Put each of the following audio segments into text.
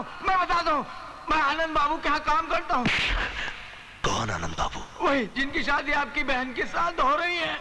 बताता हूँ। मैं आनंद बाबू के यहाँ काम करता हूँ। कौन आनंद बाबू? वही जिनकी शादी आपकी बहन के साथ हो रही है।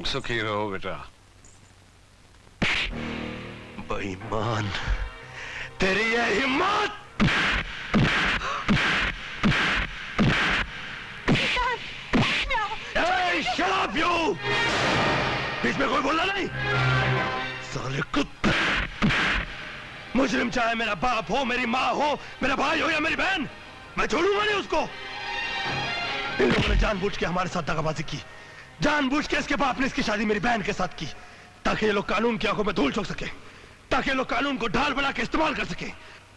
सुखी रहो बेटा। बेईमान, तेरी ये हिम्मत! शराब पीओ! बीच में कोई बोलना नहीं। साले कुत्ते! मुजरिम चाहे मेरा बाप हो, मेरी माँ हो, मेरा भाई हो या मेरी बहन, मैं छोड़ूंगा नहीं उसको। इन लोगों ने जानबूझ के हमारे साथ दगाबाजी की, जानबूझ के इसके बाप ने इसकी शादी मेरी बहन के साथ की, ताकि ये लोग कानून की आंखों में धूल झोंक सके, ताकि ये लोग कानून को ढाल बना के इस्तेमाल कर सके,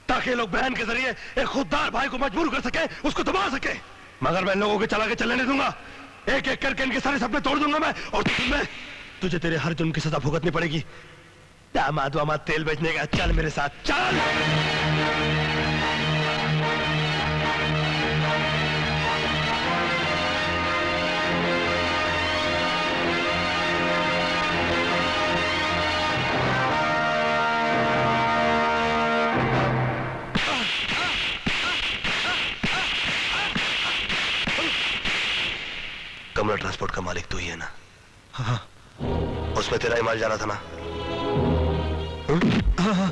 ताकि ये लोग बहन के जरिए एक खुददार भाई को मजबूर कर सके, उसको दबा सके। मगर मैं लोगों के चला के चलने नहीं दूंगा। एक एक करके इनके सारे सपने तोड़ दूंगा मैं। और तुझे तेरे हर जुर्म की सजा भुगतनी पड़ेगी। दामाद वामाद तेल बेचने का, चल मेरे साथ चल। कमला ट्रांसपोर्ट का मालिक तू ही है ना? हाँ। उसमें तेरा ही माल जाना था ना? हाँ।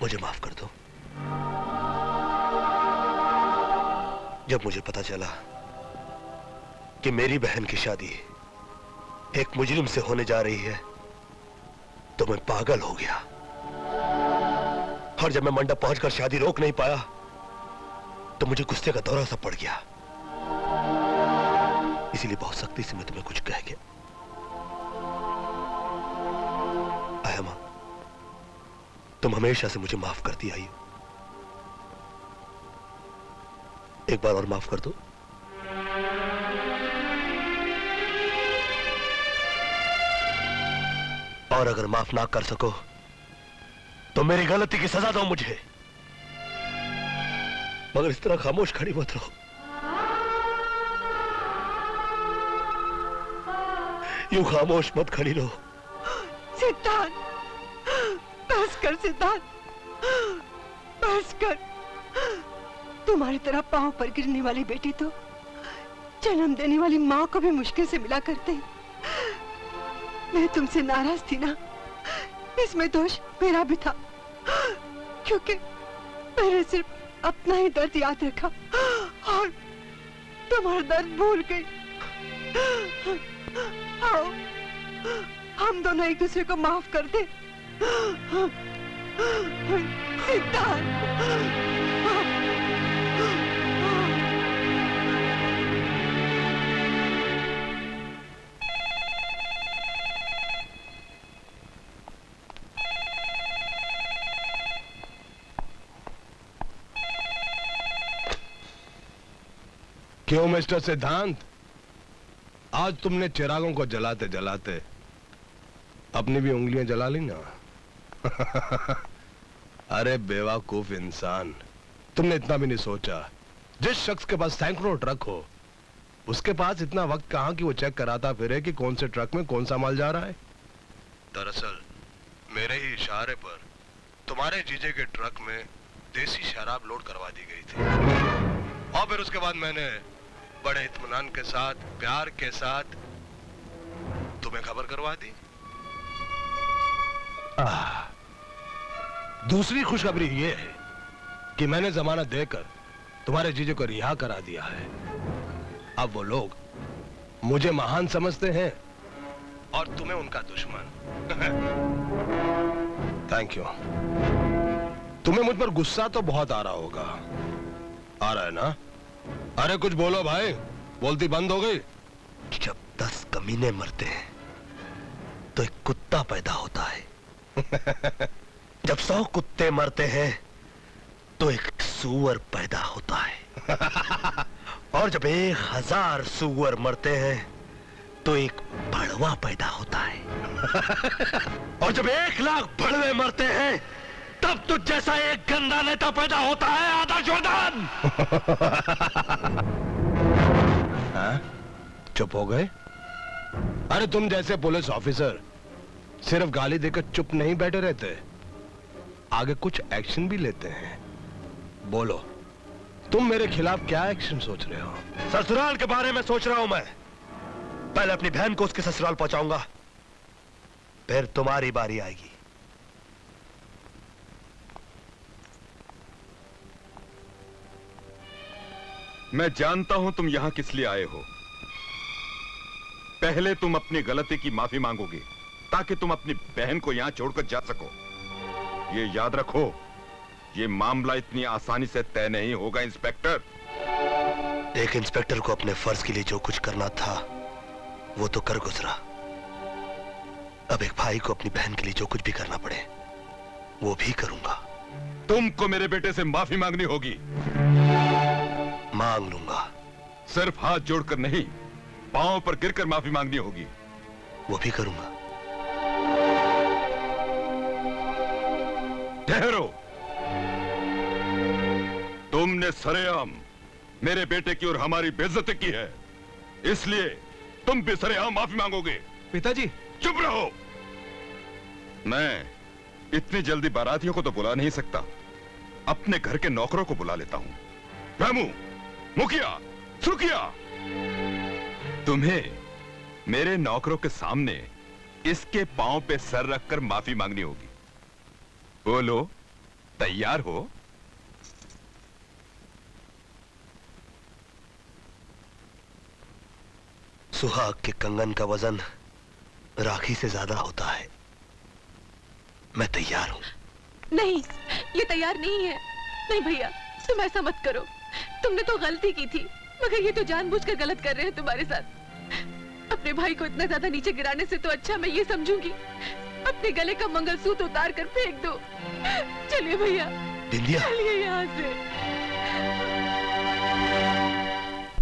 मुझे माफ कर दो। जब मुझे पता चला कि मेरी बहन की शादी एक मुजरिम से होने जा रही है तो मैं पागल हो गया। और जब मैं मंडप पहुंचकर शादी रोक नहीं पाया तो मुझे गुस्से का दौरा सा पड़ गया। इसीलिए बहुत सख्ती से मैं तुम्हें कुछ कह गया। आयमा, तुम हमेशा से मुझे माफ करती आई हो। एक बार और माफ कर दो। और अगर माफ ना कर सको तो मेरी गलती की सजा दो मुझे, मगर इस तरह खामोश खड़ी मत रहो। यूं खामोश मत खड़ी रहो। सिद्धांत, बस कर सिद्धांत, बस कर। तुम्हारी तरह पांव पर गिरने वाली बेटी तो जन्म देने वाली माँ को भी मुश्किल से मिला करते। मैं तुमसे नाराज थी ना, इसमें दोष मेरा भी था, क्योंकि मैंने सिर्फ अपना ही दर्द याद रखा और तुम्हारा दर्द भूल गई। आओ, हम दोनों एक दूसरे को माफ कर दे। सिद्धांत, क्यों मिस्टर सिद्धांत, आज तुमने चिरागों को जलाते जलाते अपनी भी उंगलियां जला ली ना? अरे बेवकूफ इंसान, तुमने इतना भी नहीं सोचा जिस शख्स के पास सैकड़ों ट्रक हो उसके पास इतना वक्त कहां कि वो चेक कराता फिरे कि कौन से ट्रक में कौन सा माल जा रहा है। दरअसल मेरे ही इशारे पर तुम्हारे जीजे के ट्रक में देसी शराब लोड करवा दी गई थी और फिर उसके बाद मैंने बड़े इत्मीनान के साथ, प्यार के साथ तुम्हें खबर करवा दी। दूसरी खुशखबरी यह है कि मैंने जमानत देकर तुम्हारे जीजे को रिहा करा दिया है। अब वो लोग मुझे महान समझते हैं और तुम्हें उनका दुश्मन। Thank you. तुम्हें मुझ पर गुस्सा तो बहुत आ रहा होगा, आ रहा है ना? अरे कुछ बोलो भाई, बोलती बंद हो गई। जब 10 कमीने मरते हैं तो एक कुत्ता पैदा होता है। जब 100 कुत्ते मरते हैं तो एक सूअर पैदा होता है। और जब 1000 सूअर मरते हैं तो एक भड़वा पैदा होता है। और जब 1,00,000 भड़वे मरते हैं तब तो जैसा एक गंदा नेता पैदा होता है, आदर्श वर्धन। चुप हो गए? अरे तुम जैसे पुलिस ऑफिसर सिर्फ गाली देकर चुप नहीं बैठे रहते, आगे कुछ एक्शन भी लेते हैं। बोलो, तुम मेरे खिलाफ क्या एक्शन सोच रहे हो? ससुराल के बारे में सोच रहा हूं मैं। पहले अपनी बहन को उसके ससुराल पहुंचाऊंगा, फिर तुम्हारी बारी आएगी। मैं जानता हूं तुम यहां किस लिए आए हो। पहले तुम अपनी गलती की माफी मांगोगे ताकि तुम अपनी बहन को यहां छोड़कर जा सको। ये याद रखो, ये मामला इतनी आसानी से तय नहीं होगा इंस्पेक्टर। एक इंस्पेक्टर को अपने फर्ज के लिए जो कुछ करना था वो तो कर गुजरा। अब एक भाई को अपनी बहन के लिए जो कुछ भी करना पड़े वो भी करूंगा। तुमको मेरे बेटे से माफी मांगनी होगी। मांग लूंगा। सिर्फ हाथ जोड़कर नहीं, पांव पर गिरकर माफी मांगनी होगी। वो भी करूंगा। ठहरो, तुमने सरेआम मेरे बेटे की और हमारी बेइज्जती की है, इसलिए तुम भी सरेआम माफी मांगोगे। पिताजी चुप रहो। मैं इतनी जल्दी बारातियों को तो बुला नहीं सकता, अपने घर के नौकरों को बुला लेता हूं। रामू, मुखिया, सुखिया, तुम्हें मेरे नौकरों के सामने इसके पांव पे सर रखकर माफी मांगनी होगी। बोलो, तैयार हो? सुहाग के कंगन का वजन राखी से ज्यादा होता है। मैं तैयार हूं। नहीं, ये तैयार नहीं है। नहीं भैया, तुम ऐसा मत करो। तुमने तो गलती की थी, मगर ये तो जानबूझकर गलत कर रहे हैं तुम्हारे साथ। अपने भाई को इतना ज्यादा नीचे गिराने से तो अच्छा मैं ये समझूंगी अपने गले का मंगलसूत्र उतार कर फेंक दो। चलिए भैया, बिंदिया, चलिए।